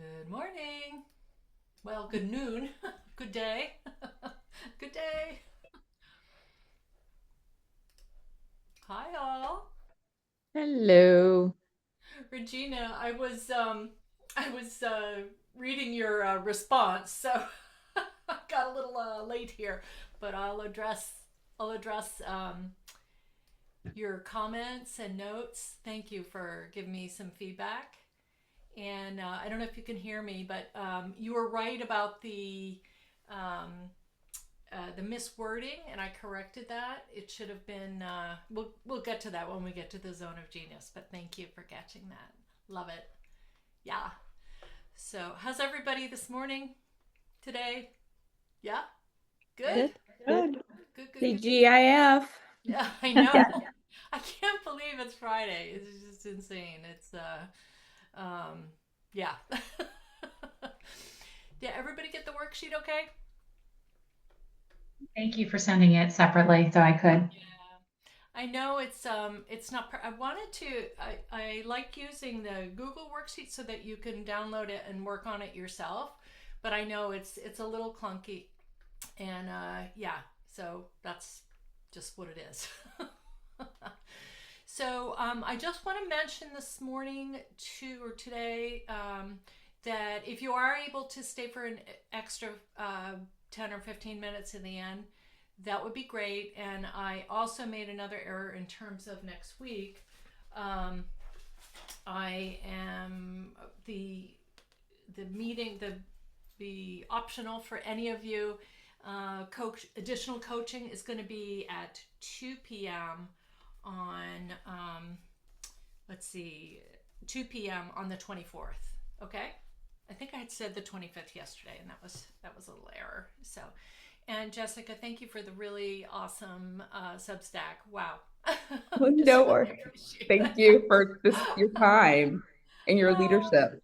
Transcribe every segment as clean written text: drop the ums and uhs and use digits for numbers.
Good morning. Well, good noon. Good day. Good day. Hi all. Hello. Regina, I was reading your response, so I got a little late here, but I'll address your comments and notes. Thank you for giving me some feedback. And I don't know if you can hear me, but you were right about um, the miswording, and I corrected that. It should have been. We'll get to that when we get to the zone of genius. But thank you for catching that. Love it. Yeah. So, how's everybody this morning? Today? Yeah. Good. Good. Good. Good. Good. Good. TGIF. Yeah, I know. I can't believe it's Friday. It's just insane. It's um, yeah. Yeah. Everybody get the worksheet okay? Thank you for sending it separately so I could. Yeah. I know it's not I wanted to I like using the Google worksheet so that you can download it and work on it yourself, but I know it's a little clunky, and yeah, so that's just what it is. So I just want to mention this morning or today, that if you are able to stay for an extra 10 or 15 minutes in the end, that would be great. And I also made another error in terms of next week. Um, I am the meeting the optional for any of you. Additional coaching is going to be at 2 p.m. on let's see 2 p.m. on the 24th. Okay, I think I had said the 25th yesterday, and that was a little error. So, and Jessica, thank you for the really awesome Substack. Wow. Well, Just no really worries. appreciate Thank that. you for this, your time and your Oh, leadership.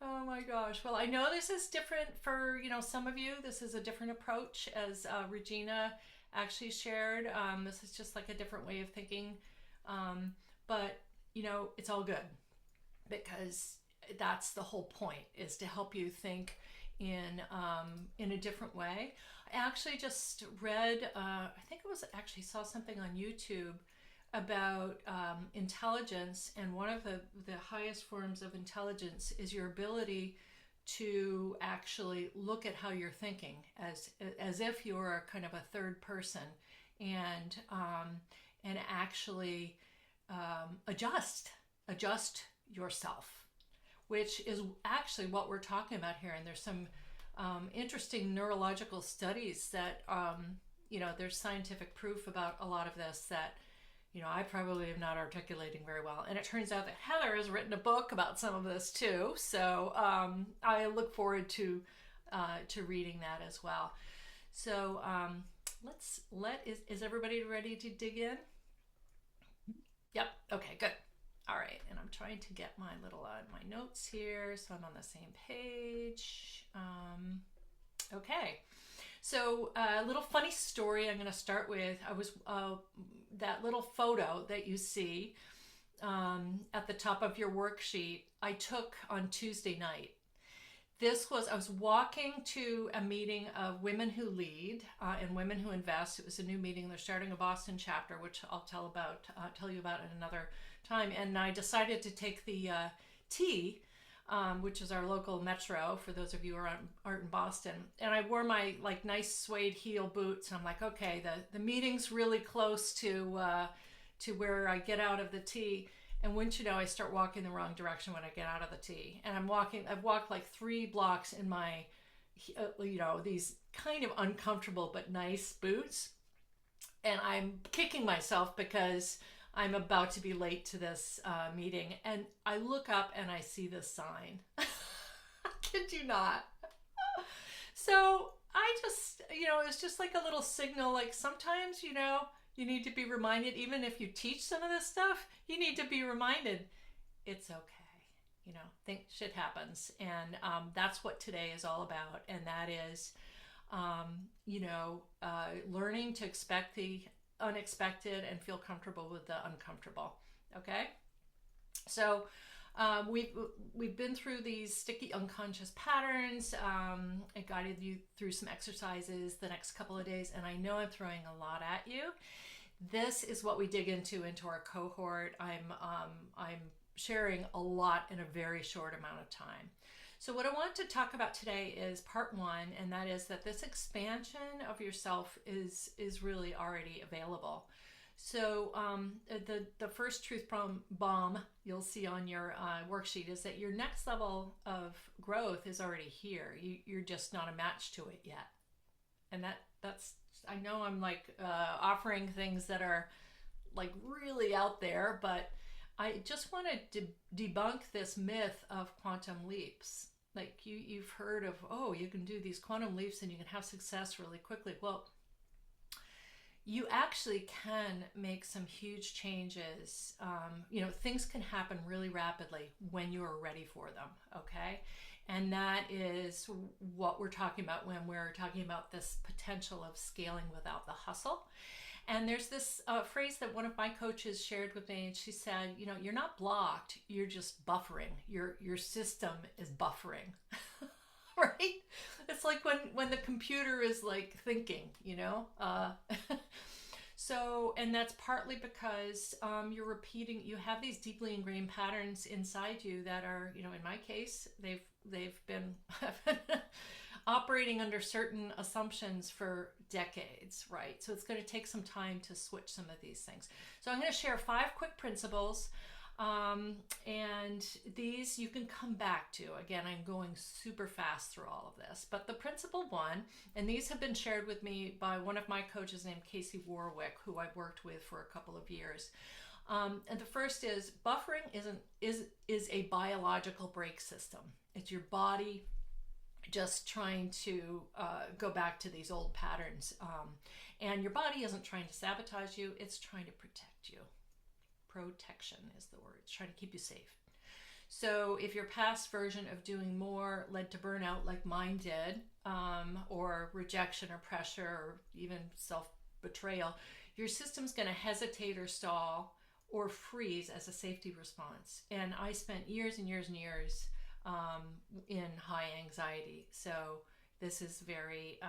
oh my gosh. Well, I know this is different for, some of you. This is a different approach, as Regina actually shared. This is just like a different way of thinking. Um, but, it's all good, because that's the whole point, is to help you think in a different way. I actually just read, I think it was actually saw something on YouTube about intelligence, and one of the highest forms of intelligence is your ability to actually look at how you're thinking as if you're a kind of a third person, and actually adjust yourself, which is actually what we're talking about here. And there's some interesting neurological studies that, there's scientific proof about a lot of this that, I probably am not articulating very well. And it turns out that Heather has written a book about some of this too. So I look forward to reading that as well. So is everybody ready to dig in? Yep. Okay, good. All right, and I'm trying to get my little my notes here so I'm on the same page. Okay, so a little funny story I'm going to start with. I was that little photo that you see at the top of your worksheet, I took on Tuesday night. I was walking to a meeting of Women Who Lead and Women Who Invest. It was a new meeting. They're starting a Boston chapter, which I'll tell you about in another time. And I decided to take the T, which is our local metro for those of you who aren't in Boston. And I wore my nice suede heel boots. And I'm like, okay, the meeting's really close to where I get out of the T. And wouldn't you know, I start walking the wrong direction when I get out of the T. And I've walked like 3 blocks in my, these kind of uncomfortable but nice boots. And I'm kicking myself because I'm about to be late to this meeting. And I look up and I see this sign. I kid you not. So I just, it's just like a little signal. Like sometimes, you need to be reminded, even if you teach some of this stuff, you need to be reminded it's okay. Think shit happens. And that's what today is all about. And that is, learning to expect the unexpected and feel comfortable with the uncomfortable. Okay. So We've been through these sticky unconscious patterns. I guided you through some exercises the next couple of days, and I know I'm throwing a lot at you. This is what we dig into our cohort. I'm sharing a lot in a very short amount of time. So what I want to talk about today is part one, and that is that this expansion of yourself is really already available. So the first truth bomb you'll see on your worksheet is that your next level of growth is already here. You're just not a match to it yet. And that's, I know I'm like offering things that are like really out there, but I just want to debunk this myth of quantum leaps. Like you've heard of, oh, you can do these quantum leaps and you can have success really quickly. Well, you actually can make some huge changes. Things can happen really rapidly when you are ready for them, okay? And that is what we're talking about when we're talking about this potential of scaling without the hustle. And there's this phrase that one of my coaches shared with me, and she said, you're not blocked, you're just buffering. Your system is buffering, right? It's like when the computer is like thinking, So, and that's partly because you're repeating, you have these deeply ingrained patterns inside you that are, in my case, they've been operating under certain assumptions for decades, right? So it's going to take some time to switch some of these things. So I'm going to share 5 quick principles, and these you can come back to. Again, I'm going super fast through all of this, but the principle 1, and these have been shared with me by one of my coaches named Casey Warwick, who I've worked with for a couple of years. And the first is buffering is a biological brake system. It's your body just trying to go back to these old patterns. And your body isn't trying to sabotage you, it's trying to protect you. Protection is the word. It's trying to keep you safe. So if your past version of doing more led to burnout like mine did, or rejection or pressure or even self-betrayal, your system's going to hesitate or stall or freeze as a safety response. And I spent years and years and years in high anxiety. So this is very,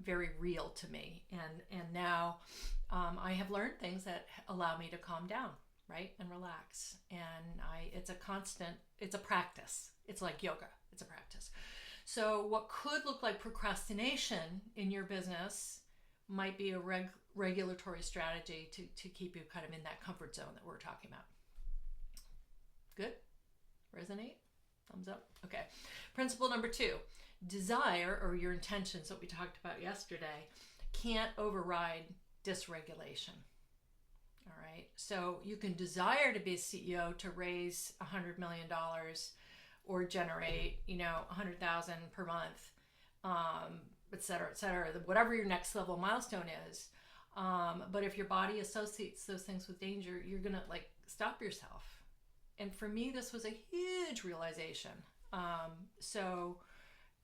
very real to me. And now I have learned things that allow me to calm down, right? And relax. And it's a constant, it's a practice. It's like yoga, it's a practice. So what could look like procrastination in your business might be a regulatory strategy to keep you kind of in that comfort zone that we're talking about. Good? Resonate? Thumbs up? Okay. Principle number 2, desire, or your intentions that we talked about yesterday, can't override dysregulation. All right. So you can desire to be a CEO to raise $100 million or generate, 100,000 per month, et cetera, whatever your next level milestone is. But if your body associates those things with danger, you're going to stop yourself. And for me, this was a huge realization. So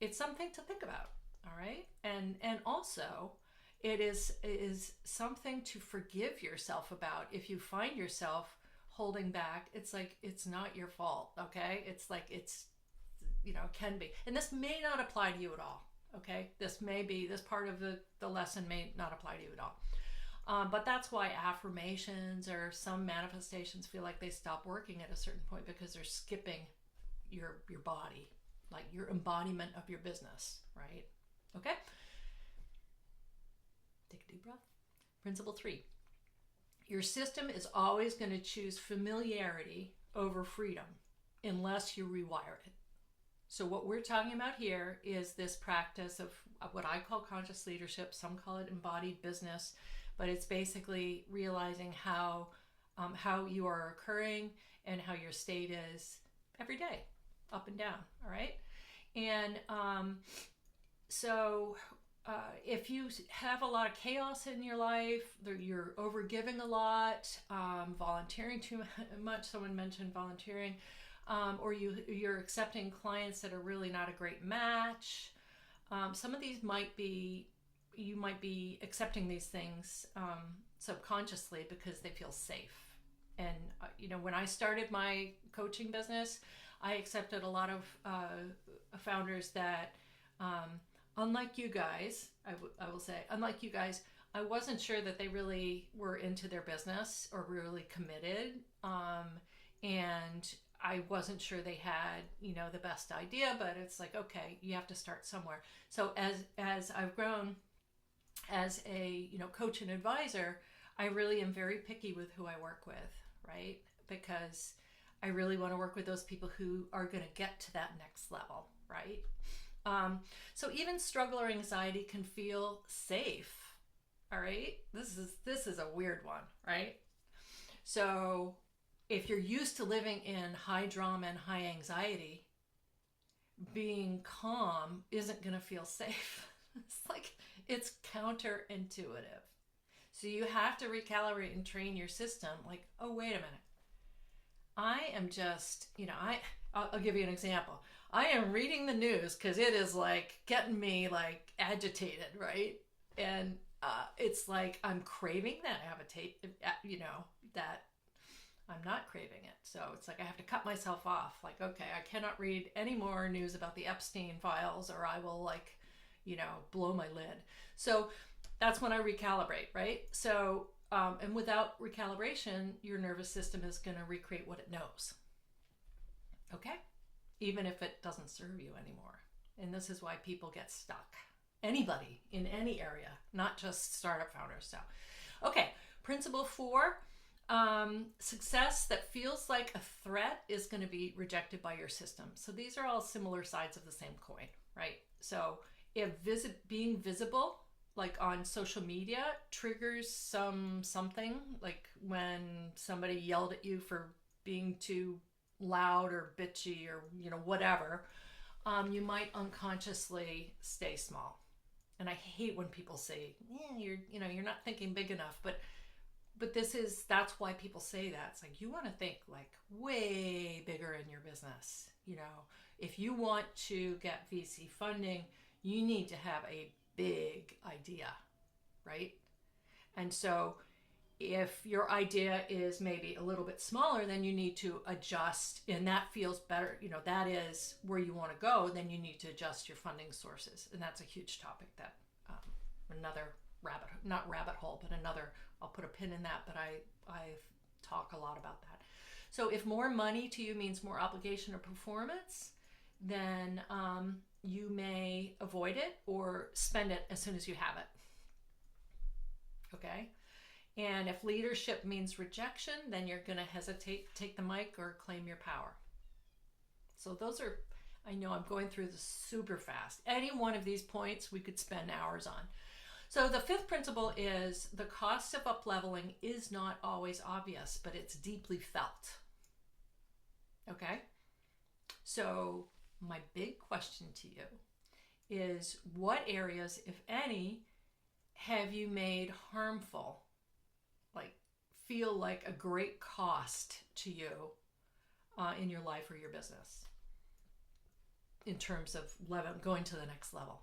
it's something to think about. All right. And also it is something to forgive yourself about. If you find yourself holding back, it's like, it's not your fault. Okay. It's like, can be, and this may not apply to you at all. Okay. This part of the lesson may not apply to you at all. But that's why affirmations or some manifestations feel like they stop working at a certain point, because they're skipping your body, like your embodiment of your business, right? Okay? Take a deep breath. Principle 3. Your system is always going to choose familiarity over freedom unless you rewire it. So what we're talking about here is this practice of what I call conscious leadership. Some call it embodied business. But it's basically realizing how you are occurring and how your state is every day, up and down, all right? And so if you have a lot of chaos in your life, you're overgiving a lot, volunteering too much, someone mentioned volunteering, or you're accepting clients that are really not a great match, some of these you might be accepting these things subconsciously because they feel safe, when I started my coaching business, I accepted a lot of founders that, unlike you guys, I will say, unlike you guys, I wasn't sure that they really were into their business or really committed. And I wasn't sure they had, the best idea, but it's like, okay, you have to start somewhere. So as I've grown as a, coach and advisor, I really am very picky with who I work with, right? Because I really want to work with those people who are going to get to that next level, right? So even struggle or anxiety can feel safe. All right. This is a weird one, right? So if you're used to living in high drama and high anxiety, being calm isn't going to feel safe. It's counterintuitive. So you have to recalibrate and train your system. Like, oh, wait a minute. I am just, I'll give you an example. I am reading the news because it is like getting me like agitated, right? And it's like I'm craving that appetite, that I'm not craving it. So it's like I have to cut myself off. Like, okay, I cannot read any more news about the Epstein files or I will blow my lid. So that's when I recalibrate, right? So, and without recalibration, your nervous system is going to recreate what it knows. Okay? Even if it doesn't serve you anymore. And this is why people get stuck. Anybody in any area, not just startup founders. So, okay, principle 4, success that feels like a threat is going to be rejected by your system. So these are all similar sides of the same coin, right? So if being visible, like on social media, triggers something, like when somebody yelled at you for being too loud or bitchy or whatever, you might unconsciously stay small. And I hate when people say, you're not thinking big enough, but that's why people say that. It's like, you want to think like way bigger in your business. If you want to get VC funding, you need to have a big idea, right? And so if your idea is maybe a little bit smaller, then you need to adjust, and that feels better, that is where you want to go, then you need to adjust your funding sources. And that's a huge topic that another not rabbit hole, but another, I'll put a pin in that, but I talk a lot about that. So if more money to you means more obligation or performance, then you may avoid it or spend it as soon as you have it. Okay? And if leadership means rejection, then you're going to hesitate, take the mic, or claim your power. So those are, I know I'm going through this super fast. Any one of these points we could spend hours on. So the 5th principle is the cost of up-leveling is not always obvious, but it's deeply felt. Okay? So my big question to you is, what areas, if any, have you made harmful, like feel like a great cost to you in your life or your business in terms of going to the next level?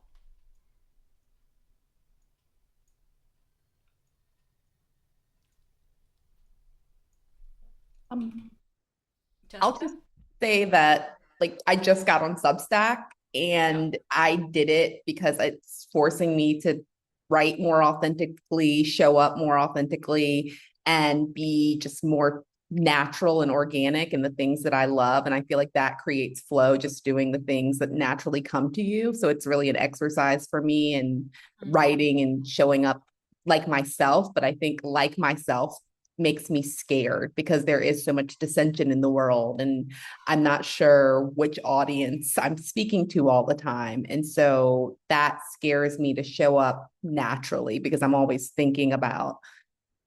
I'll Jessica? just say that like I just got on Substack and I did it because it's forcing me to write more authentically, show up more authentically, and be just more natural and organic in the things that I love. And I feel like that creates flow, just doing the things that naturally come to you. So it's really an exercise for me in writing and showing up like myself. But I think like myself makes me scared because there is so much dissension in the world and I'm not sure which audience I'm speaking to all the time. And so that scares me to show up naturally because I'm always thinking about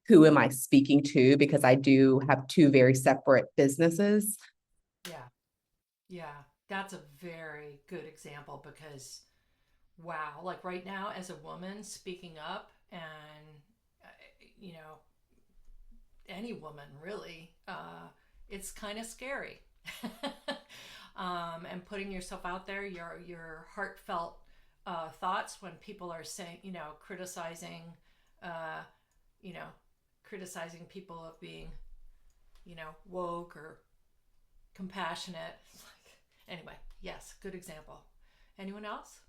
who am I speaking to, because I do have 2 very separate businesses. Yeah, that's a very good example because, wow, like right now as a woman speaking up and, any woman really, it's kind of scary. And putting yourself out there, your heartfelt thoughts when people are saying, criticizing, criticizing people of being woke or compassionate. Anyway, yes, good example. Anyone else?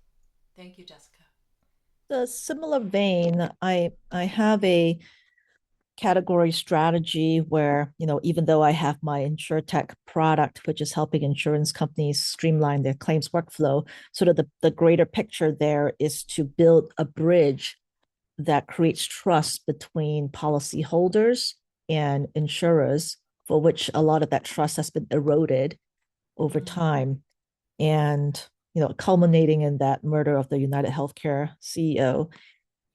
Thank you, Jessica. The similar vein, I have a category strategy where, even though I have my InsurTech product, which is helping insurance companies streamline their claims workflow, sort of the greater picture there is to build a bridge that creates trust between policyholders and insurers, for which a lot of that trust has been eroded over time. And, culminating in that murder of the United Healthcare CEO.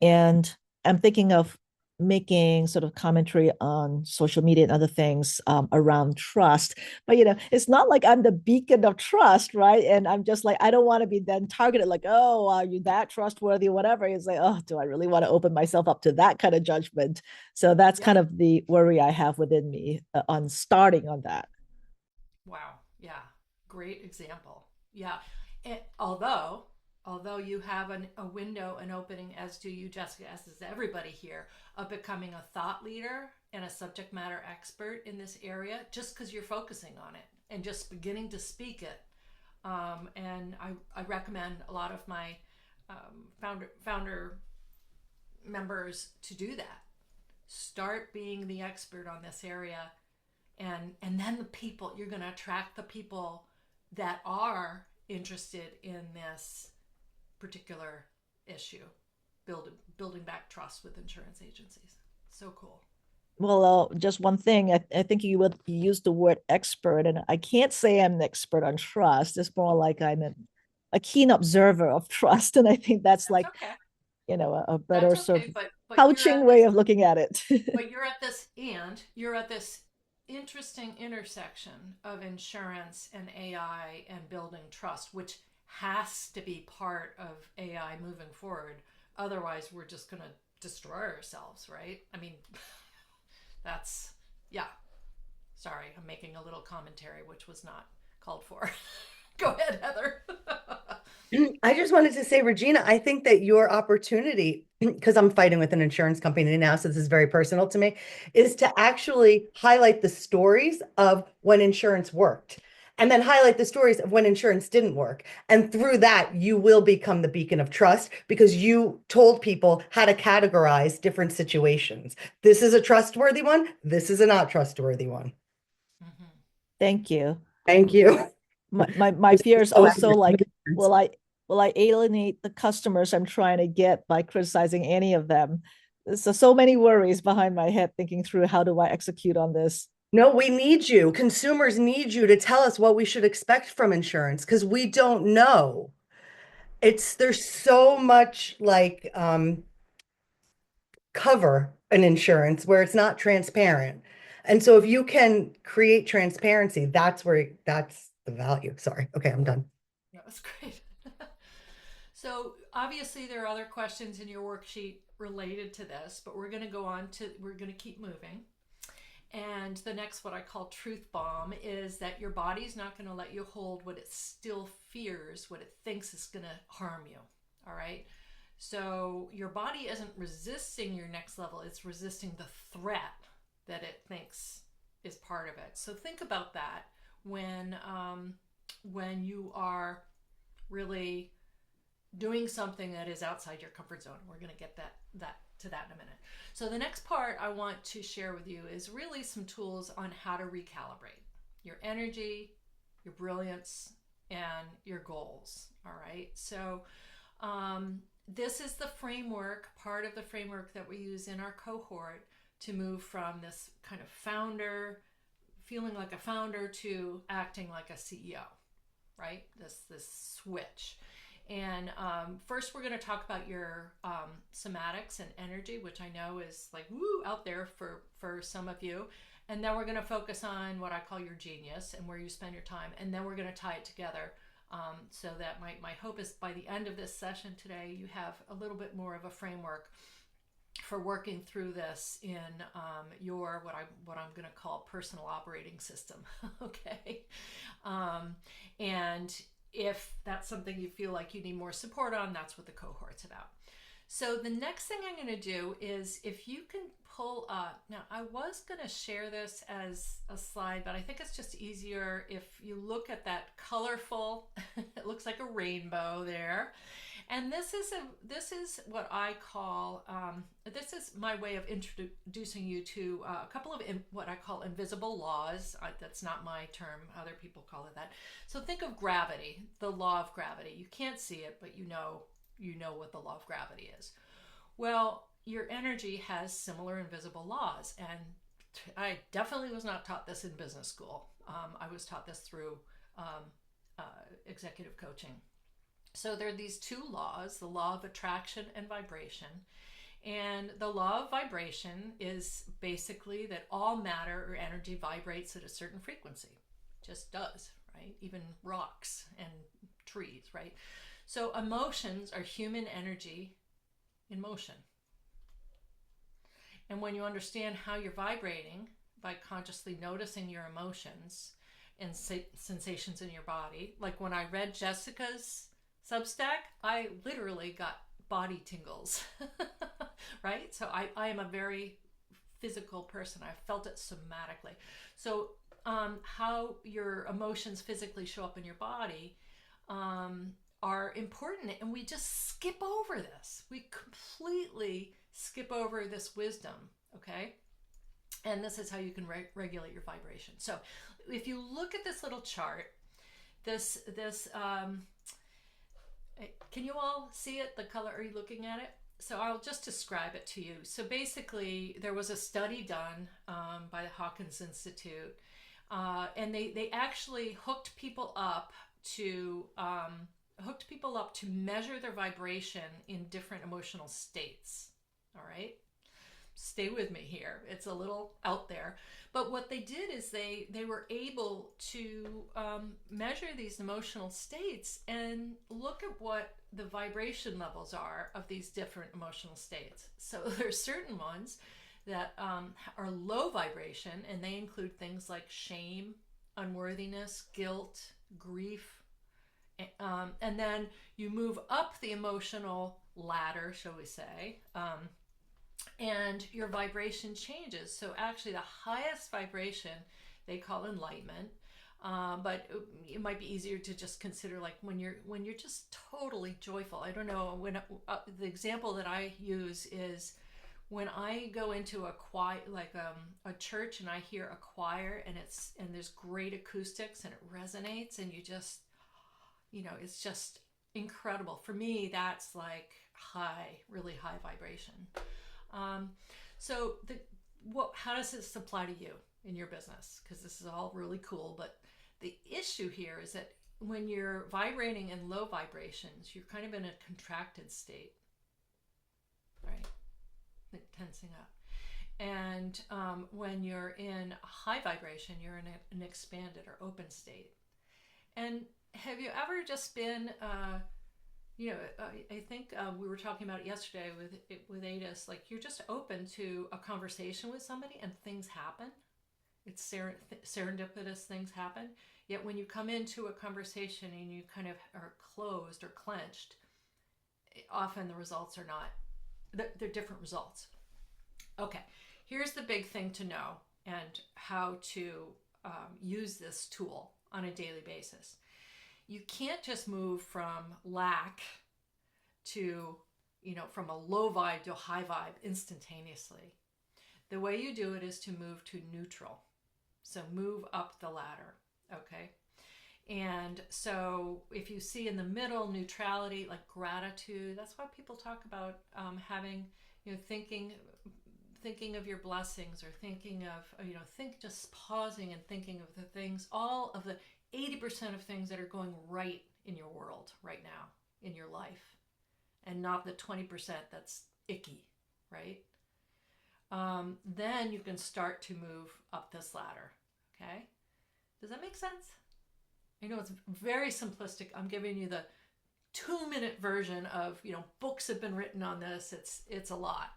And I'm thinking of making sort of commentary on social media and other things around trust. But, it's not like I'm the beacon of trust, right? And I'm just like, I don't want to be then targeted like, oh, are you that trustworthy or whatever? It's like, oh, do I really want to open myself up to that kind of judgment? So that's kind of the worry I have within me on starting on that. Wow. Yeah. Great example. Yeah. And although you have a window, an opening, as do you, Jessica, as does everybody here, of becoming a thought leader and a subject matter expert in this area, just because you're focusing on it and just beginning to speak it. And I recommend a lot of my founder members to do that. Start being the expert on this area, and then you're going to attract the people that are interested in this particular issue, building back trust with insurance agencies. So cool. Well, just one thing. I think you use the word expert, and I can't say I'm an expert on trust. It's more like I'm a keen observer of trust, and I think that's like, okay. A better That's sort okay, of but couching way of looking at it. but you're at this interesting intersection of insurance and AI and building trust, which has to be part of AI moving forward. Otherwise, we're just going to destroy ourselves, right? I mean, that's, yeah. Sorry, I'm making a little commentary, which was not called for. Go ahead, Heather. I just wanted to say, Regina, I think that your opportunity, because I'm fighting with an insurance company now, so this is very personal to me, is to actually highlight the stories of when insurance worked and then highlight the stories of when insurance didn't work. And through that, you will become the beacon of trust because you told people how to categorize different situations. This is a trustworthy one. This is a not trustworthy one. Mm-hmm. Thank you. Thank you. My fear is also like, will I alienate the customers I'm trying to get by criticizing any of them? So many worries behind my head thinking through how do I execute on this. No, we need you. Consumers need you to tell us what we should expect from insurance because we don't know. There's so much like cover an insurance where it's not transparent. And so if you can create transparency, that's the value. Sorry. Okay, I'm done. Yeah, that's great. So obviously there are other questions in your worksheet related to this, but we're going to keep moving. And the next, what I call truth bomb, is that your body's not going to let you hold what it still fears, what it thinks is going to harm you. All right. So your body isn't resisting your next level. It's resisting the threat that it thinks is part of it. So think about that when you are really doing something that is outside your comfort zone. We're going to get to that in a minute. So the next part I want to share with you is really some tools on how to recalibrate your energy, your brilliance, and your goals. All right. So this is the framework, part of the framework that we use in our cohort to move from this kind of feeling like a founder to acting like a CEO, right? This switch. And first, we're going to talk about your somatics and energy, which I know is like woo out there for some of you. And then we're going to focus on what I call your genius and where you spend your time. And then we're going to tie it together so that my hope is by the end of this session today, you have a little bit more of a framework for working through this in your what I'm going to call personal operating system. Okay, and if that's something you feel like you need more support on, that's what the cohort's about. So the next thing I'm going to do is, if you can pull up, now I was going to share this as a slide, but I think it's just easier if you look at that colorful, it looks like a rainbow there. And this is what I call, this is my way of introducing you to a couple of what I call invisible laws. That's not my term, other people call it that. So think of gravity, the law of gravity. You can't see it, but you know what the law of gravity is. Well, your energy has similar invisible laws, and I definitely was not taught this in business school. I was taught this through executive coaching. So there are these two laws, the law of attraction and vibration. And the law of vibration is basically that all matter or energy vibrates at a certain frequency. It just does, right? Even rocks and trees, right? So emotions are human energy in motion. And when you understand how you're vibrating by consciously noticing your emotions and sensations in your body, like when I read Jessica's Substack, I literally got body tingles, right? So I am a very physical person. I felt it somatically. So how your emotions physically show up in your body are important, and we just skip over this. We completely skip over this wisdom, okay? And this is how you can regulate your vibration. So if you look at this little chart, this can you all see it? The color, are you looking at it? So I'll just describe it to you. So basically, there was a study done by the Hawkins Institute, and they actually hooked people up to measure their vibration in different emotional states. All right, stay with me here. It's a little out there, but what they did is they were able to measure these emotional states and look at what the vibration levels are of these different emotional states. So there's certain ones that are low vibration, and they include things like shame, unworthiness, guilt, grief. And then you move up the emotional ladder, shall we say, and your vibration changes. So actually the highest vibration they call enlightenment, but it might be easier to just consider like when you're just totally joyful. I don't know, when the example that I use is when I go into a choir, like a church, and I hear a choir, and there's great acoustics and it resonates, and you just, it's just incredible. For me, that's like really high vibration. So how does this apply to you in your business? Because this is all really cool, but the issue here is that when you're vibrating in low vibrations, you're kind of in a contracted state, right? Like tensing up. And when you're in high vibration, you're in an expanded or open state. And have you ever just been, I think we were talking about it yesterday with Adis, like you're just open to a conversation with somebody and things happen. It's serendipitous, things happen. Yet when you come into a conversation and you kind of are closed or clenched, often the results are not, they're different results. Okay, here's the big thing to know and how to use this tool on a daily basis. You can't just move from lack to, from a low vibe to a high vibe instantaneously. The way you do it is to move to neutral. So move up the ladder, okay? And so if you see in the middle neutrality, like gratitude, that's why people talk about having, thinking of your blessings, or thinking of, just pausing and thinking of the things, all of the 80% of things that are going right in your world right now, in your life, and not the 20% that's icky, right? Then you can start to move up this ladder, okay? Does that make sense? I know it's very simplistic. I'm giving you the 2-minute version of, books have been written on this. It's a lot.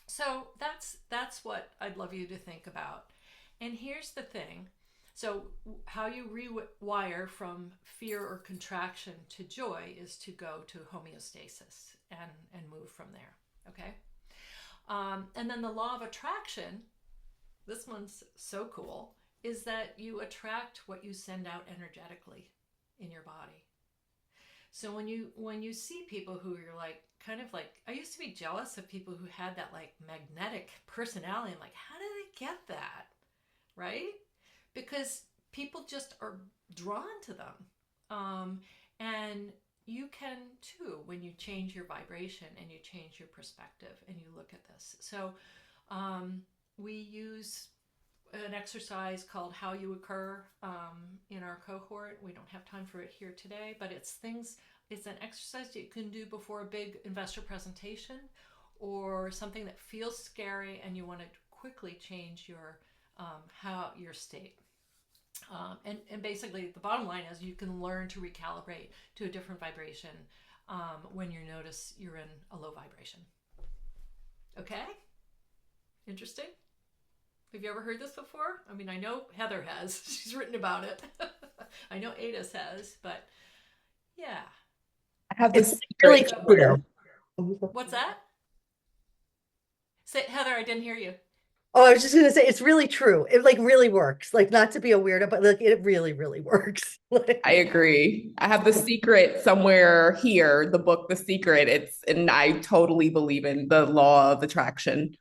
So that's what I'd love you to think about. And here's the thing. So how you rewire from fear or contraction to joy is to go to homeostasis and move from there. Okay. And then the law of attraction, this one's so cool, is that you attract what you send out energetically in your body. So when you see people who you're like, kind of like, I used to be jealous of people who had that like magnetic personality. I'm like, how did they get that? Right? Because people just are drawn to them. And you can too when you change your vibration and you change your perspective and you look at this. So we use an exercise called How You Occur in our cohort. We don't have time for it here today, but it's an exercise that you can do before a big investor presentation or something that feels scary and you want to quickly change your state. And basically the bottom line is you can learn to recalibrate to a different vibration when you notice you're in a low vibration. Okay? Interesting? Have you ever heard this before? I mean, I know Heather has. She's written about it. I know Ada's has, but yeah. I have It's this really secret true. somewhere. What's that? Say, Heather, I didn't hear you. Oh, I was just gonna say it's really true. It like really works. Like not to be a weirdo, but like it really, really works. I agree. I have The Secret somewhere here, the book The Secret. And I totally believe in the law of attraction.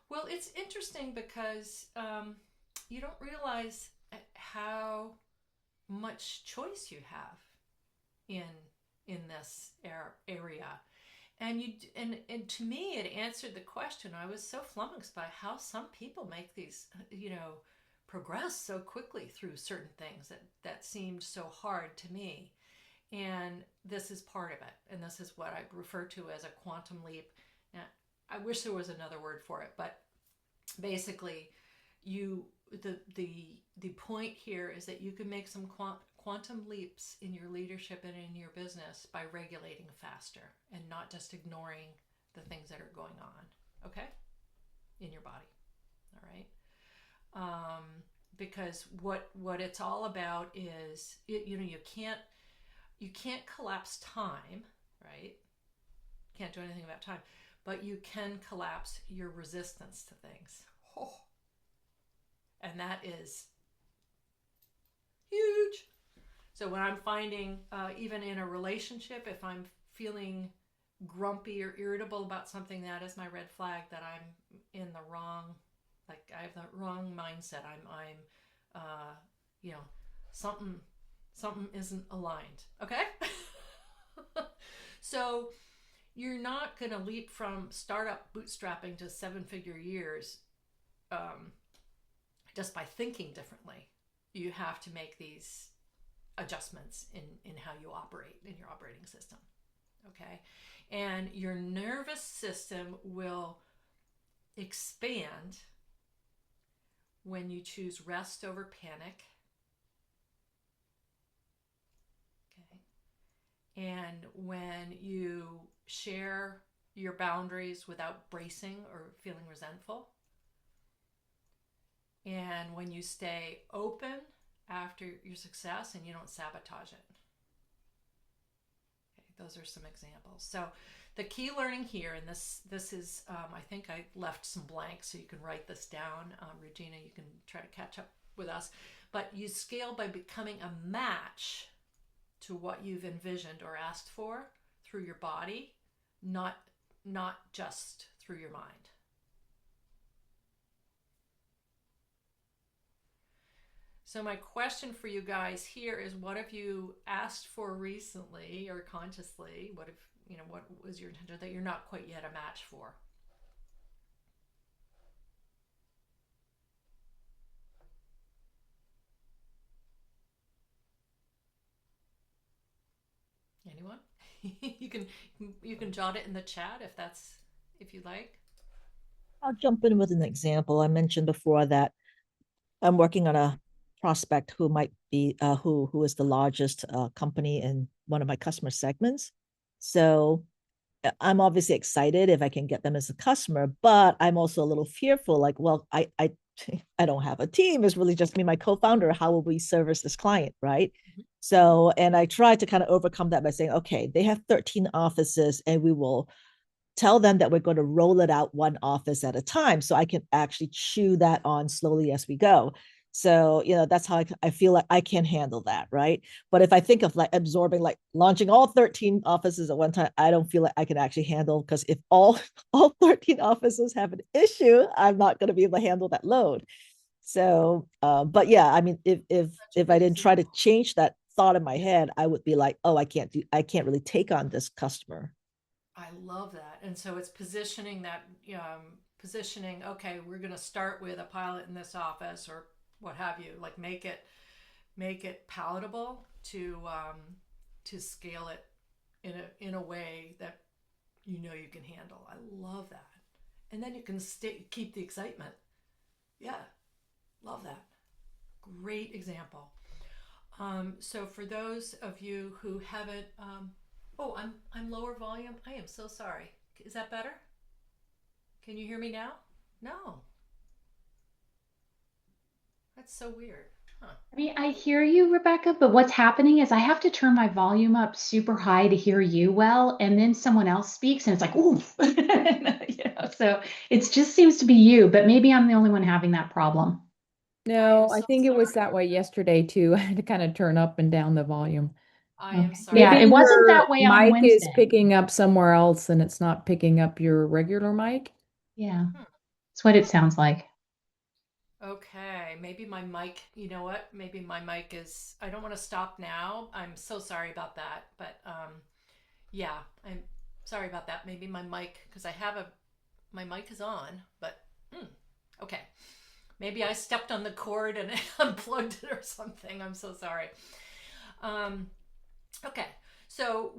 Well, it's interesting because you don't realize how much choice you have in this area. And to me, it answered the question. I was so flummoxed by how some people make these, progress so quickly through certain things that seemed so hard to me. And this is part of it. And this is what I refer to as a quantum leap. Now, I wish there was another word for it, but basically the point here is that you can make some quantum leaps in your leadership and in your business by regulating faster and not just ignoring the things that are going on, okay, in your body. All right. Because what it's all about is you can't collapse time, right? Can't do anything about time, but you can collapse your resistance to things. Oh. And that is huge. So when I'm finding, even in a relationship, if I'm feeling grumpy or irritable about something, that is my red flag that I'm in the wrong, like I have the wrong mindset. Something isn't aligned. Okay. So you're not going to leap from startup bootstrapping to 7-figure years just by thinking differently. You have to make these adjustments in how you operate in your operating system. Okay. And your nervous system will expand when you choose rest over panic. Okay. And when you share your boundaries without bracing or feeling resentful. And when you stay open after your success and you don't sabotage it. Okay, those are some examples. So the key learning here, and this is, I think I left some blanks so you can write this down. Regina, you can try to catch up with us. But you scale by becoming a match to what you've envisioned or asked for through your body, not just through your mind. So my question for you guys here is, what have you asked for recently or consciously? What was your intention that you're not quite yet a match for? Anyone? you can jot it in the chat if you like. I'll jump in with an example. I mentioned before that I'm working on a prospect who might be who is the largest company in one of my customer segments. So I'm obviously excited if I can get them as a customer, but I'm also a little fearful. Like, well, I I don't have a team. It's really just me, my co-founder. How will we service this client, right? So, and I try to kind of overcome that by saying, okay, they have 13 offices, and we will tell them that we're going to roll it out one office at a time, so I can actually chew that on slowly as we go. So, that's how I feel like I can handle that, right? But if I think of like absorbing, like launching all 13 offices at one time, I don't feel like I can actually handle, because if all 13 offices have an issue, I'm not going to be able to handle that load. So, but yeah, I mean, if I didn't try to change that thought in my head, I would be like, oh, I can't really take on this customer. I love that. And so it's positioning that, okay, we're going to start with a pilot in this office or what have you, like make it palatable to scale it in a way that you can handle. I love that. And then you can keep the excitement. Yeah. Love that. Great example. So for those of you who haven't, I'm lower volume. I am so sorry. Is that better? Can you hear me now? No. That's so weird. Huh. I mean, I hear you, Rebecca, but what's happening is I have to turn my volume up super high to hear you well, and then someone else speaks, and it's like, ooh. So it just seems to be you, but maybe I'm the only one having that problem. No, I I am think so it was sorry. that way yesterday too. I had to kind of turn up and down the volume. I am Okay. sorry. Yeah, Maybe it wasn't your that way on mic is Wednesday. picking up somewhere else and it's not picking up your regular mic. Yeah, that's what it sounds like. Okay, maybe my mic, you know what? Maybe my mic is, I don't want to stop now. I'm so sorry about that. But yeah, I'm sorry about that. Maybe my mic, because my mic is on, but okay. Maybe I stepped on the cord and unplugged it or something. I'm so sorry. Okay, so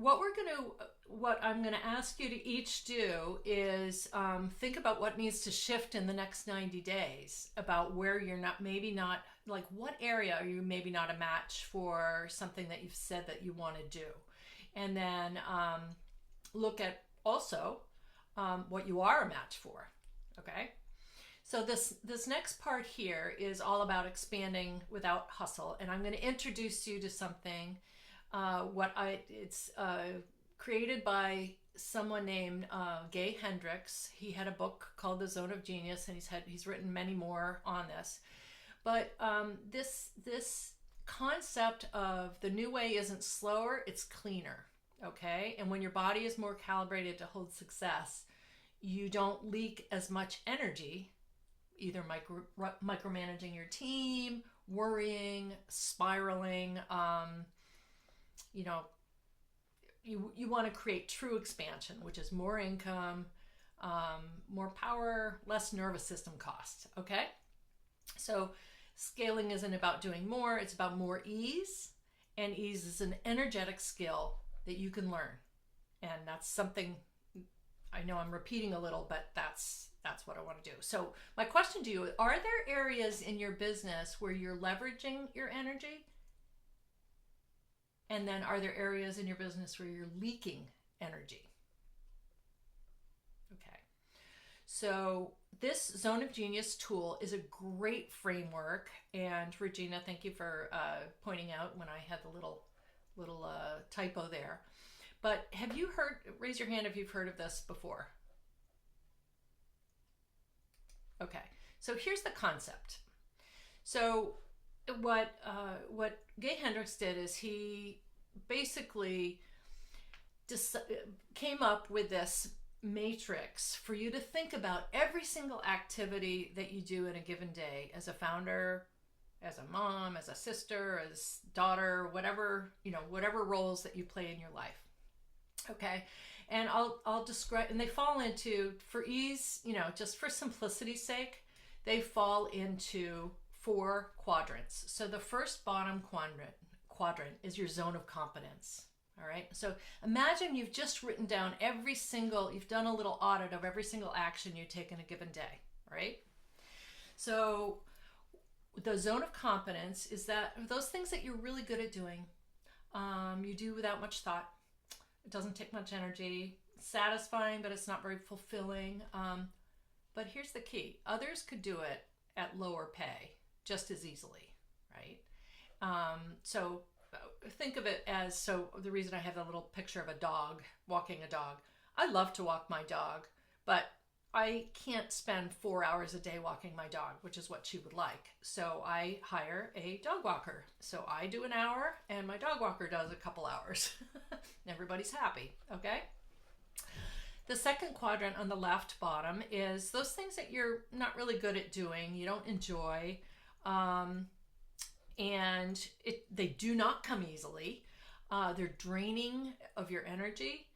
what I'm going to ask you to each do is think about what needs to shift in the next 90 days, about where you're maybe not, like what area are you maybe not a match for something that you've said that you want to do. And then look at also what you are a match for, okay? So this next part here is all about expanding without hustle, and I'm going to introduce you to something. It's created by someone named Gay Hendricks. He had a book called The Zone of Genius, and he's written many more on this. But this concept of the new way isn't slower; it's cleaner. Okay, and when your body is more calibrated to hold success, you don't leak as much energy, either micromanaging your team, worrying, spiraling. You want to create true expansion, which is more income, more power, less nervous system costs. Okay, so scaling isn't about doing more; it's about more ease, and ease is an energetic skill that you can learn, and that's something. I know I'm repeating a little, but that's what I want to do. So my question to you, are there areas in your business where you're leveraging your energy? And then are there areas in your business where you're leaking energy? Okay. So this Zone of Genius tool is a great framework. And Regina, thank you for pointing out when I had the little typo there. But have you heard, raise your hand if you've heard of this before. Okay, so here's the concept. So what Gay Hendricks did is he basically came up with this matrix for you to think about every single activity that you do in a given day as a founder, as a mom, as a sister, as daughter, whatever roles that you play in your life. Okay, and I'll describe, and they fall into, for ease, just for simplicity's sake, they fall into 4 quadrants. So the first bottom quadrant is your zone of competence. All right, so imagine you've just written down you've done a little audit of every single action you take in a given day, right? So the zone of competence is those things that you're really good at doing, you do without much thought. It doesn't take much energy. It's satisfying, but it's not very fulfilling. But here's the key. Others could do it at lower pay just as easily, right? So think of it as, so the reason I have a little picture of a dog, walking a dog, I love to walk my dog, but I can't spend 4 hours a day walking my dog, which is what she would like. So I hire a dog walker. So I do an hour and my dog walker does a couple hours. Everybody's happy, okay? The second quadrant on the left bottom is those things that you're not really good at doing, you don't enjoy, and they do not come easily. They're draining of your energy.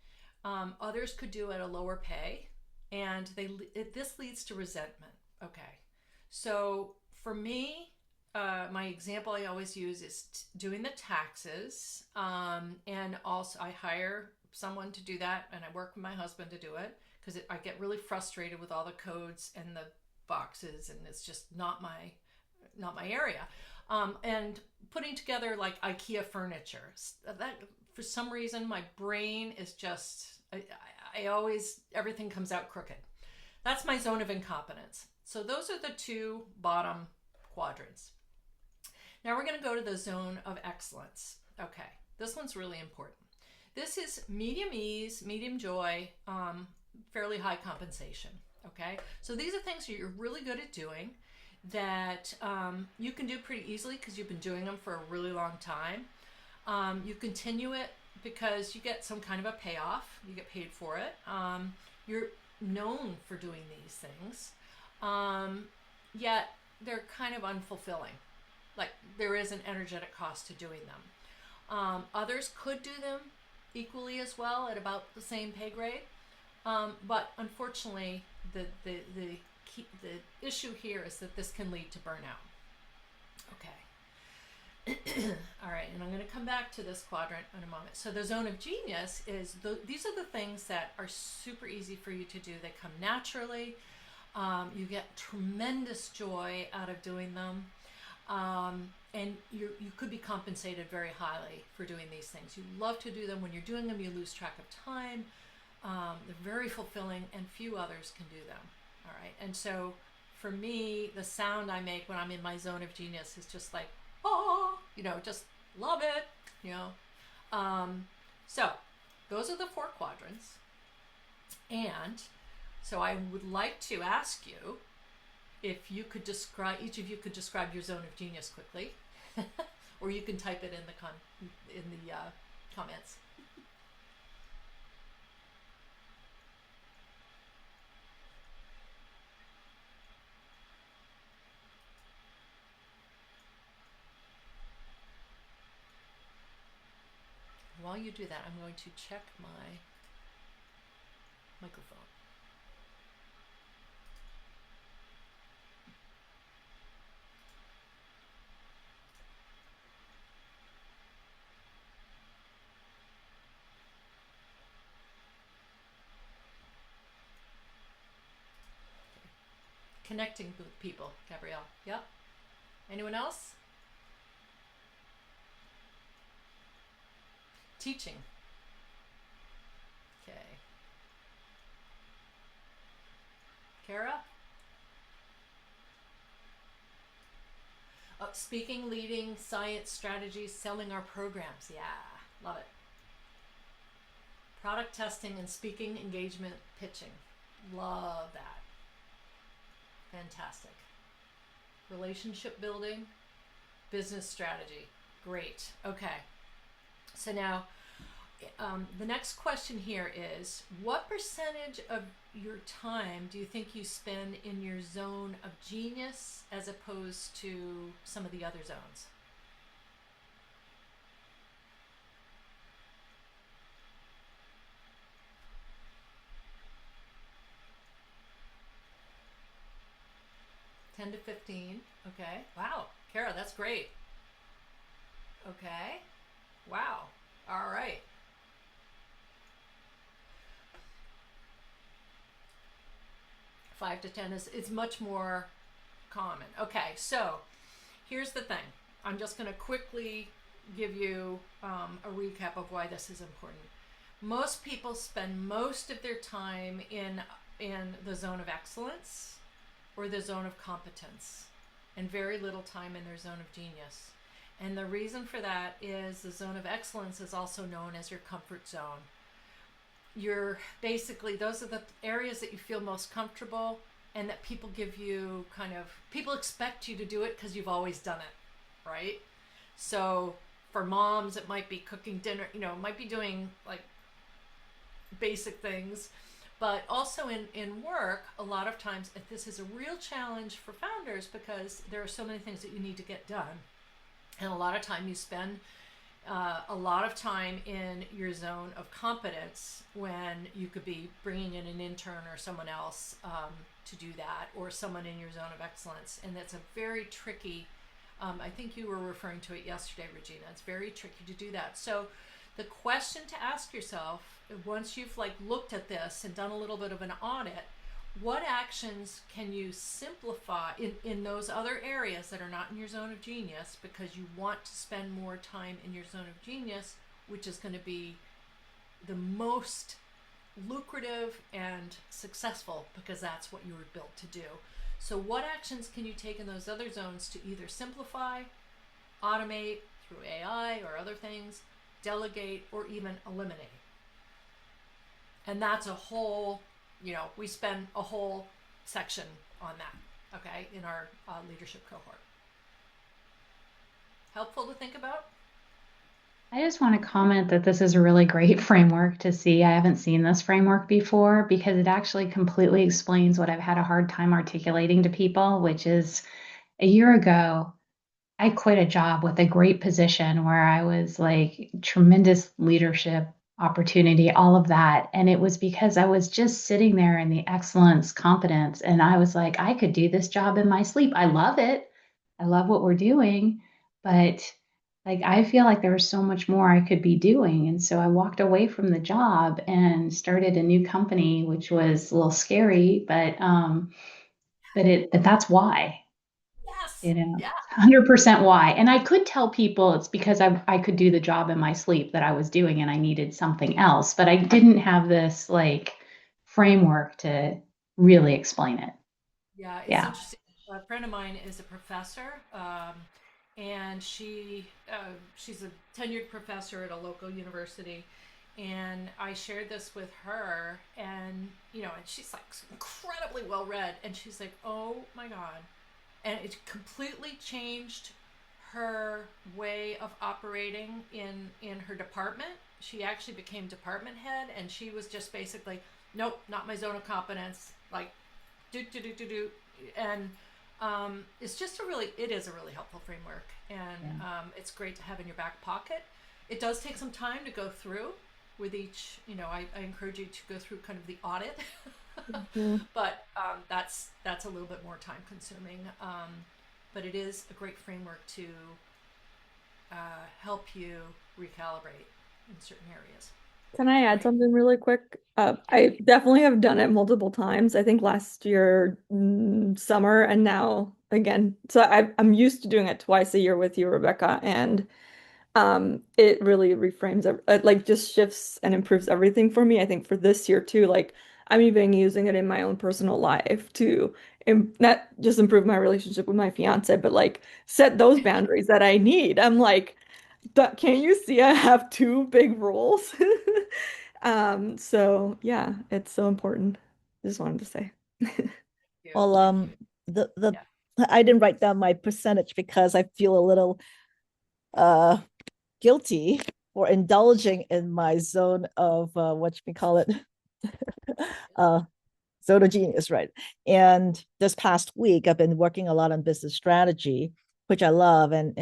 Others could do at a lower pay, and this leads to resentment. Okay, so for me, my example I always use is doing the taxes, and also I hire someone to do that, and I work with my husband to do it because I get really frustrated with all the codes and the boxes, and it's just not my area. And putting together like IKEA furniture, that for some reason my brain is just, I always, everything comes out crooked. That's my zone of incompetence. So those are the two bottom quadrants. Now we're going to go to the zone of excellence. Okay, this one's really important. This is medium ease, medium joy, fairly high compensation. Okay, so these are things that you're really good at doing that you can do pretty easily because you've been doing them for a really long time. You continue it because you get some kind of a payoff. You get paid for it. You're known for doing these things, yet they're kind of unfulfilling. Like there is an energetic cost to doing them. Others could do them equally as well at about the same pay grade, but unfortunately, the issue here is that this can lead to burnout. Okay. All right, and I'm going to come back to this quadrant in a moment. So the zone of genius is these are the things that are super easy for you to do. They come naturally. You get tremendous joy out of doing them. And you could be compensated very highly for doing these things. You love to do them. When you're doing them, you lose track of time. They're very fulfilling, and few others can do them. All right, and so for me, the sound I make when I'm in my zone of genius is just like, oh, just love it, So those are the four quadrants. And so I would like to ask you if you could describe, each of you could describe your zone of genius quickly, or you can type it in the comments. While you do that, I'm going to check my microphone. Connecting with people, Gabrielle. Yep. Anyone else? Teaching. Okay. Kara? Oh, speaking, leading, science, strategies, selling our programs. Yeah, love it. Product testing and speaking, engagement, pitching. Love that. Fantastic. Relationship building, business strategy. Great. Okay. So now, the next question here is, what percentage of your time do you think you spend in your zone of genius as opposed to some of the other zones? $10 to $15. Okay. Wow. Kara, that's great. Okay. Wow. All right. 5 to 10 is much more common. Okay, so here's the thing. I'm just going to quickly give you a recap of why this is important. Most people spend most of their time in the zone of excellence, or the zone of competence, and very little time in their zone of genius. And the reason for that is the zone of excellence is also known as your comfort zone. You're basically, those are the areas that you feel most comfortable, and that people give you people expect you to do it because you've always done it, right? So for moms, it might be cooking dinner, it might be doing like basic things. But also in work, a lot of times this is a real challenge for founders because there are so many things that you need to get done. And a lot of time you spend a lot of time in your zone of competence when you could be bringing in an intern or someone else to do that, or someone in your zone of excellence. And that's a very tricky, I think you were referring to it yesterday, Regina. It's very tricky to do that. So the question to ask yourself, once you've looked at this and done a little bit of an audit, what actions can you simplify in those other areas that are not in your zone of genius, because you want to spend more time in your zone of genius, which is going to be the most lucrative and successful, because that's what you were built to do. So what actions can you take in those other zones to either simplify, automate through AI or other things, delegate, or even eliminate? And that's a whole, we spend a whole section on that, okay, in our leadership cohort. Helpful to think about? I just want to comment that this is a really great framework to see. I haven't seen this framework before because it actually completely explains what I've had a hard time articulating to people, which is a year ago, I quit a job with a great position where I was like tremendous leadership opportunity, all of that. And it was because I was just sitting there in the excellence, competence. And I was like, I could do this job in my sleep. I love it. I love what we're doing. But I feel like there was so much more I could be doing. And so I walked away from the job and started a new company, which was a little scary, but that's why. Yes. Yeah. 100% why. And I could tell people it's because I could do the job in my sleep that I was doing and I needed something else, but I didn't have this framework to really explain it. Yeah, it's Yeah. interesting. A friend of mine is a professor, and she's a tenured professor at a local university. And I shared this with her, and and she's incredibly well read, and she's like, "Oh my God!" And it completely changed her way of operating in her department. She actually became department head, and she was just basically, "Nope, not my zone of competence." Do. And it's just it is a really helpful framework, and it's great to have in your back pocket. It does take some time to go through with each. I encourage you to go through kind of the audit, but that's a little bit more time consuming. But it is a great framework to help you recalibrate in certain areas. Can I add something really quick? I definitely have done it multiple times. I think last year, summer, and now again. So I'm used to doing it twice a year with you, Rebecca, and it really reframes it, just shifts and improves everything for me. I think for this year too, I'm even using it in my own personal life to not just improve my relationship with my fiance, but set those boundaries that I need. I'm like, can't you see I have two big roles? So yeah, it's so important. Just wanted to say. Well, Thank you. the Yeah. I didn't write down my percentage because I feel a little uh guilty for indulging in my zone of what we call it, uh zone of genius, right? And this past week, I've been working a lot on business strategy, which I love, and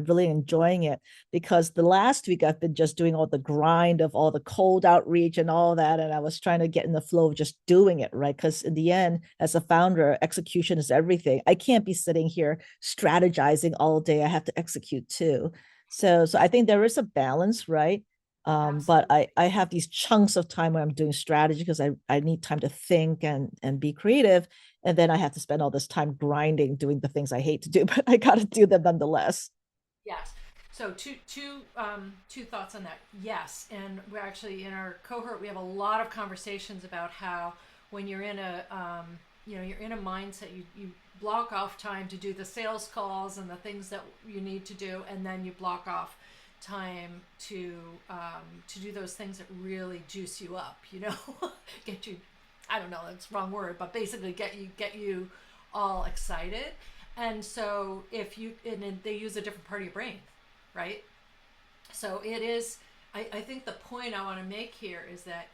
really enjoying it, because the last week I've been just doing all the grind of all the cold outreach and all that, and I was trying to get in the flow of just doing it, right? Because in the end, as a founder, execution is everything. I can't be sitting here strategizing all day. I have to execute too. So I think there is a balance, right? But I have these chunks of time where I'm doing strategy because I need time to think and be creative. And then I have to spend all this time grinding, doing the things I hate to do, but I got to do them nonetheless. Yes. So two thoughts on that. Yes, and we're actually in our cohort. We have a lot of conversations about how when you're in a you're in a mindset, you block off time to do the sales calls and the things that you need to do, and then you block off time to do those things that really juice you up, get you, I don't know, that's the wrong word, but basically get you all excited. And so and they use a different part of your brain, right? So it is, I think the point I want to make here is that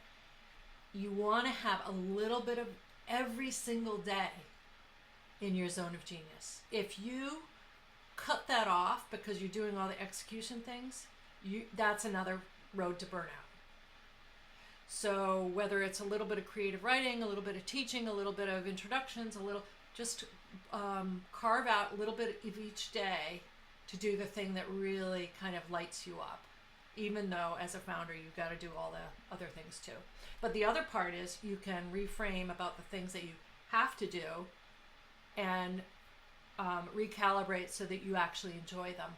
you want to have a little bit of every single day in your zone of genius. If you cut that off because you're doing all the execution things, that's another road to burnout. So whether it's a little bit of creative writing, a little bit of teaching, a little bit of introductions, just carve out a little bit of each day to do the thing that really kind of lights you up, even though as a founder you've got to do all the other things too. But the other part is you can reframe about the things that you have to do and recalibrate so that you actually enjoy them.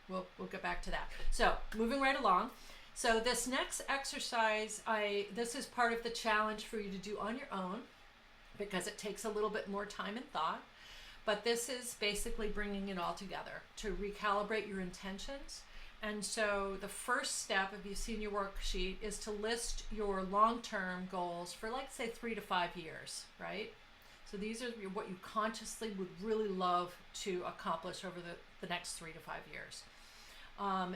We'll get back to that. So moving right along. So this next exercise, this is part of the challenge for you to do on your own because it takes a little bit more time and thought. But this is basically bringing it all together to recalibrate your intentions. And so the first step, if you've seen your worksheet, is to list your long-term goals for, like, say, 3 to 5 years, right? So these are what you consciously would really love to accomplish over the next 3 to 5 years.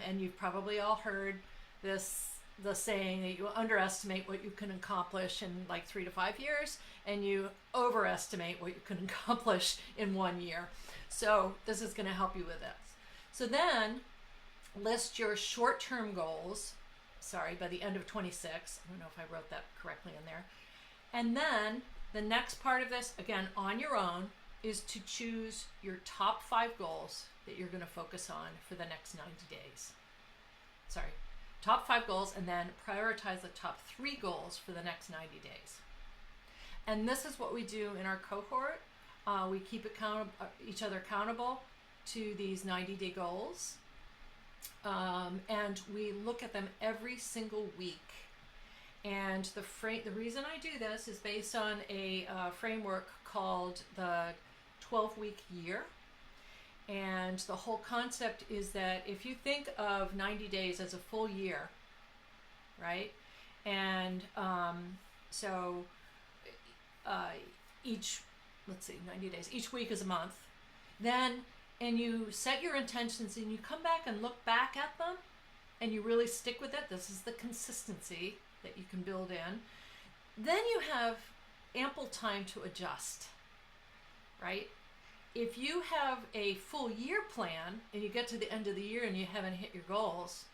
And you've probably all heard the saying that you underestimate what you can accomplish in like 3 to 5 years, and you overestimate what you can accomplish in 1 year. So this is going to help you with this. So then list your short-term goals, by the end of 26. I don't know if I wrote that correctly in there. And then the next part of this, again, on your own, is to choose your top 5 goals that you're going to focus on for the next 90 days. Top 5 goals, and then prioritize the top 3 goals for the next 90 days. And this is what we do in our cohort. We keep each other accountable to these 90-day goals. And we look at them every single week. And the reason I do this is based on a framework called the 12-week year. And the whole concept is that if you think of 90 days as a full year, right? And so each 90 days, each week is a month. And you set your intentions and you come back and look back at them and you really stick with it. This is the consistency that you can build in. Then you have ample time to adjust, right? If you have a full year plan and you get to the end of the year and you haven't hit your goals,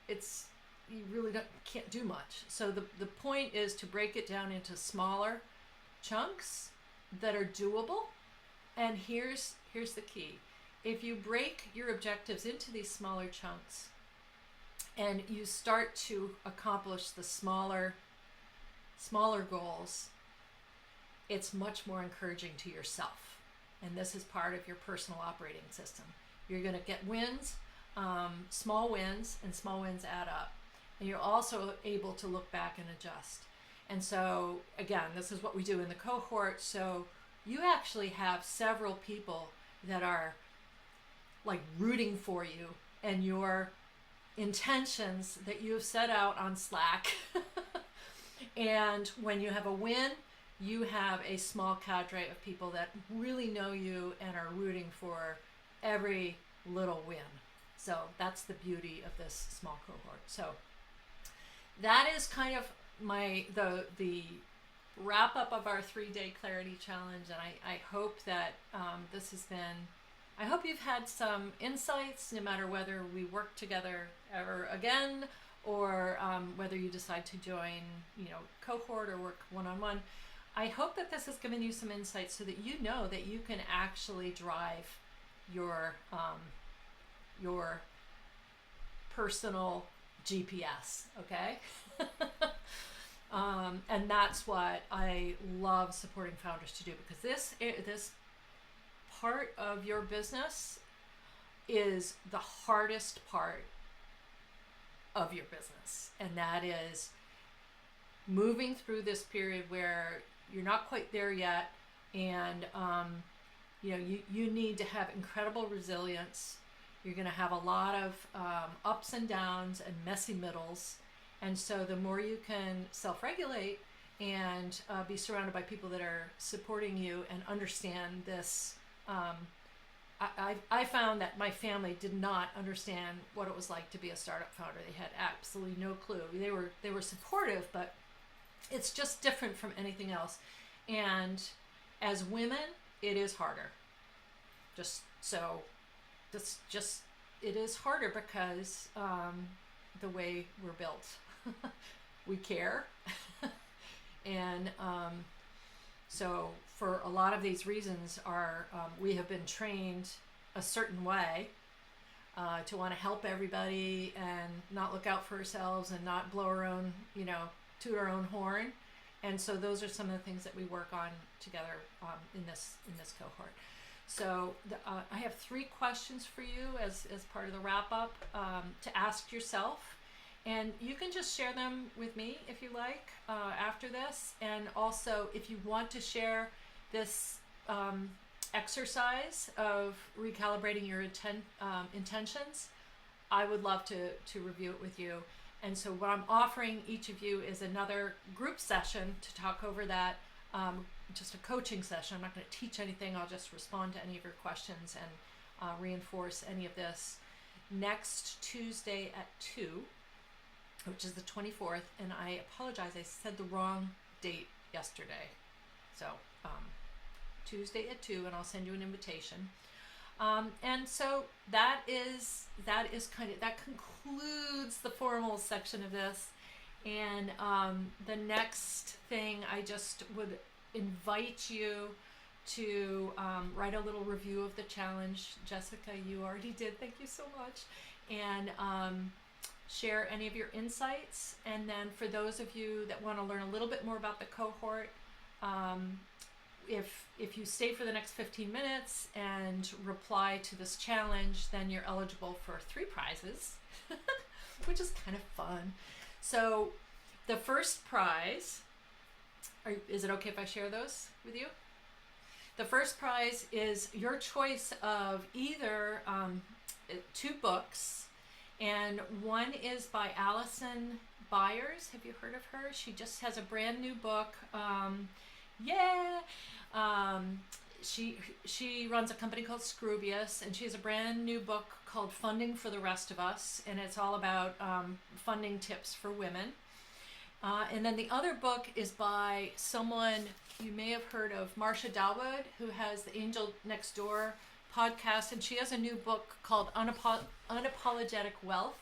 you really can't do much. So the point is to break it down into smaller chunks that are doable. And here's the key. If you break your objectives into these smaller chunks and you start to accomplish the smaller goals, it's much more encouraging to yourself. And this is part of your personal operating system. You're going to get wins, small wins, and small wins add up. And you're also able to look back and adjust. And so, again, this is what we do in the cohort. So you actually have several people that are like rooting for you and your intentions that you've set out on Slack. And when you have a win, you have a small cadre of people that really know you and are rooting for every little win. So that's the beauty of this small cohort. So that is kind of the wrap up of our 3-day clarity challenge. And I hope that I hope you've had some insights, no matter whether we work together ever again or whether you decide to join, cohort or work one-on-one. I hope that this has given you some insights so that you know that you can actually drive your personal GPS, okay? And that's what I love supporting founders to do, because this part of your business is the hardest part of your business, and that is moving through this period where you're not quite there yet, and you need to have incredible resilience. You're going to have a lot of ups and downs and messy middles, and so the more you can self-regulate and be surrounded by people that are supporting you and understand this. I found that my family did not understand what it was like to be a startup founder. They had absolutely no clue. They were supportive, but it's just different from anything else. And as women, it is harder. It is harder because the way we're built. We care. And so for a lot of these reasons, we have been trained a certain way to want to help everybody and not look out for ourselves and not blow our own, toot our own horn. And so those are some of the things that we work on together in this cohort. So I have 3 questions for you as part of the wrap up to ask yourself. And you can just share them with me if you like after this. And also, if you want to share this exercise of recalibrating your intentions, I would love to review it with you. And so what I'm offering each of you is another group session to talk over that, just a coaching session. I'm not going to teach anything. I'll just respond to any of your questions and reinforce any of this next Tuesday at 2. Which is the 24th, and I apologize, I said the wrong date yesterday. So Tuesday at 2, and I'll send you an invitation. And so that concludes the formal section of this. And the next thing, I just would invite you to write a little review of the challenge. Jessica, you already did. Thank you so much. And share any of your insights. And then for those of you that want to learn a little bit more about the cohort, if you stay for the next 15 minutes and reply to this challenge, then you're eligible for 3 prizes, which is kind of fun. So the first prize, is it okay if I share those with you? The first prize is your choice of either 2 books. And one is by Allison Byers. Have you heard of her? She just has a brand new book. She runs a company called Scroobius, and she has a brand new book called Funding for the Rest of Us, and it's all about funding tips for women. And then the other book is by someone you may have heard of, Marsha Dalwood, who has the Angel Next Door podcast, and she has a new book called Unapologetic Wealth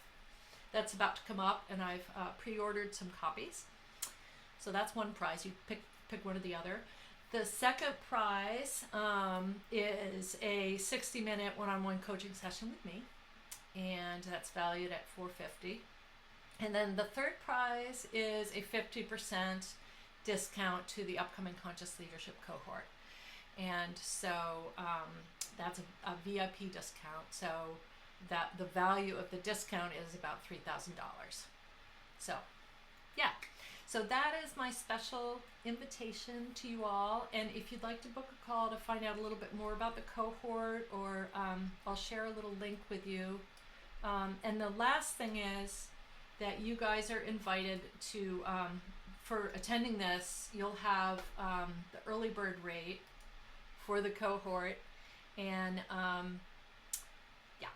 that's about to come up, and I've pre-ordered some copies. So that's one prize. You pick one or the other. The second prize is a 60-minute one-on-one coaching session with me, and that's valued at $450. And then the third prize is a 50% discount to the upcoming Conscious Leadership cohort. And so that's a VIP discount. So that the value of the discount is about $3,000. So yeah, so that is my special invitation to you all. And if you'd like to book a call to find out a little bit more about the cohort, or I'll share a little link with you. And the last thing is that you guys are invited to, for attending this, you'll have the early bird rate for the cohort. And yeah,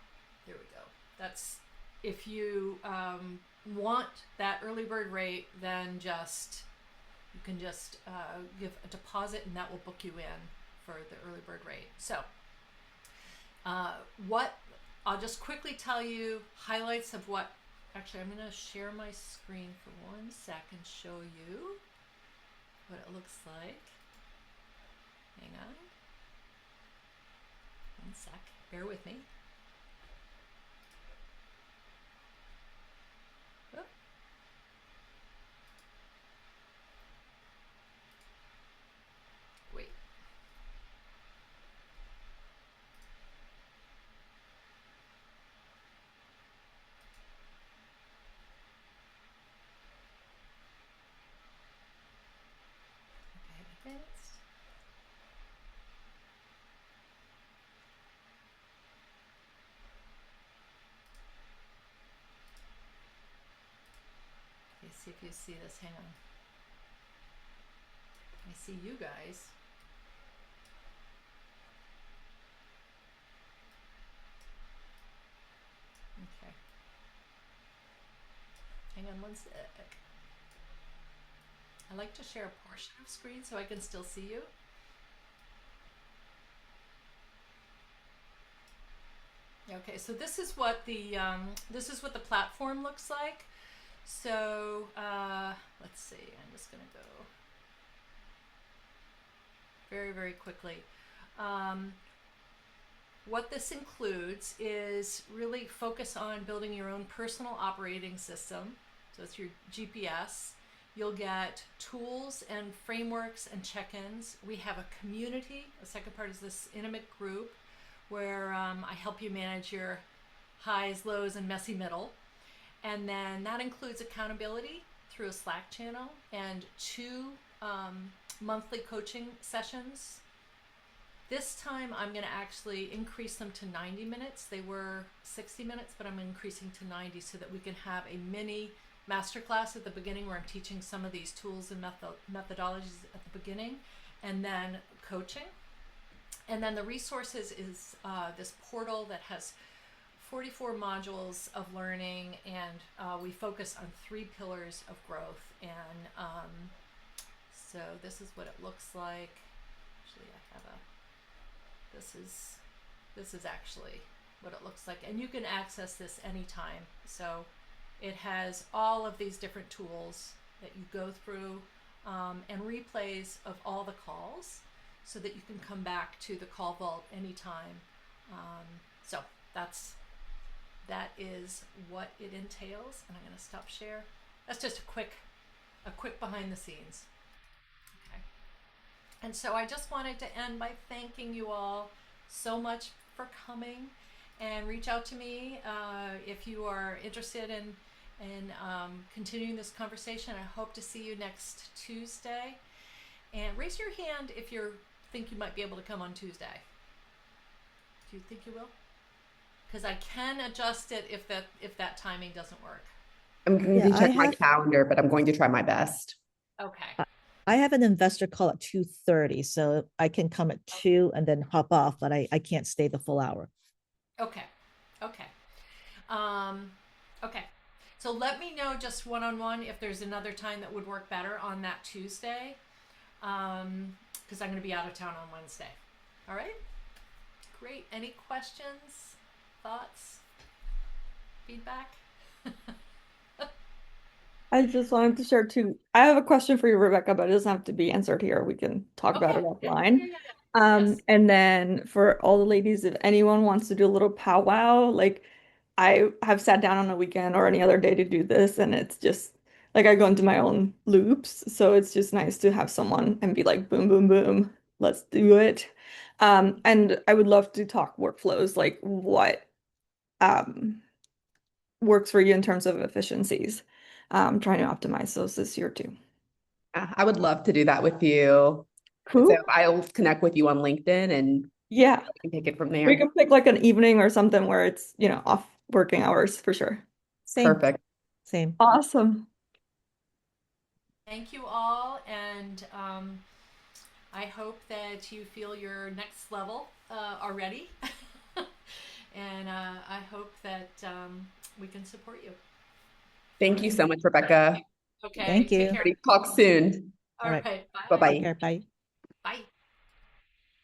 there we go. That's, if you want that early bird rate, then you can just give a deposit, and that will book you in for the early bird rate. So I'll just quickly tell you highlights of what, actually I'm going to share my screen for 1 second, show you what it looks like. Hang on. 1 sec, bear with me. Whoop. Wait. Okay, see if you see this. Hang on. I see you guys. Okay. Hang on one sec. I like to share a portion of screen so I can still see you. Okay, so this is what the platform looks like. So let's see. I'm just gonna go very, very quickly. What this includes is really focus on building your own personal operating system. So it's your GPS. You'll get tools and frameworks and check-ins. We have a community. The second part is this intimate group where I help you manage your highs, lows, and messy middle. And then that includes accountability through a Slack channel and 2 monthly coaching sessions. This time I'm going to actually increase them to 90 minutes. They were 60 minutes, but I'm increasing to 90 so that we can have a mini masterclass at the beginning where I'm teaching some of these tools and methodologies at the beginning, and then coaching. And then the resources is this portal that has 44 modules of learning, and we focus on 3 pillars of growth. And so this is what it looks like. Actually, I have a. This is actually what it looks like, and you can access this anytime. So it has all of these different tools that you go through, and replays of all the calls, so that you can come back to the call vault anytime. So that is what it entails, and I'm going to stop share. That's just a quick behind the scenes. Okay. And so I just wanted to end by thanking you all so much for coming, and reach out to me if you are interested in continuing this conversation. I hope to see you next Tuesday. And raise your hand if you think you might be able to come on Tuesday. Do you think you will? Because I can adjust it if that timing doesn't work. I'm going to check my calendar, but I'm going to try my best. Okay. I have an investor call at 2:30, so I can come at 2 and then hop off, but I can't stay the full hour. Okay. Okay. Okay. So let me know just one-on-one if there's another time that would work better on that Tuesday, because I'm going to be out of town on Wednesday. All right? Great. Any questions, thoughts, feedback? I just wanted to share too. I have a question for you, Rebecca, but it doesn't have to be answered here. We can talk about it offline. Yes. And then for all the ladies, if anyone wants to do a little powwow, like I have sat down on a weekend or any other day to do this, and it's just like I go into my own loops. So it's just nice to have someone and be like, boom, boom, boom, let's do it. And I would love to talk workflows, like what works for you in terms of efficiencies. Trying to optimize those this year too. I would love to do that with you. Cool. So I'll connect with you on LinkedIn, and yeah, we can take it from there. We can pick like an evening or something where it's, off working hours for sure. Same. Perfect. Same. Awesome. Thank you all, and I hope that you feel your next level already. And I hope that we can support you. Thank you so much, Rebecca. Okay. Thank you. Take care. Talk soon. All right. Bye. Bye-bye. Take care. Bye.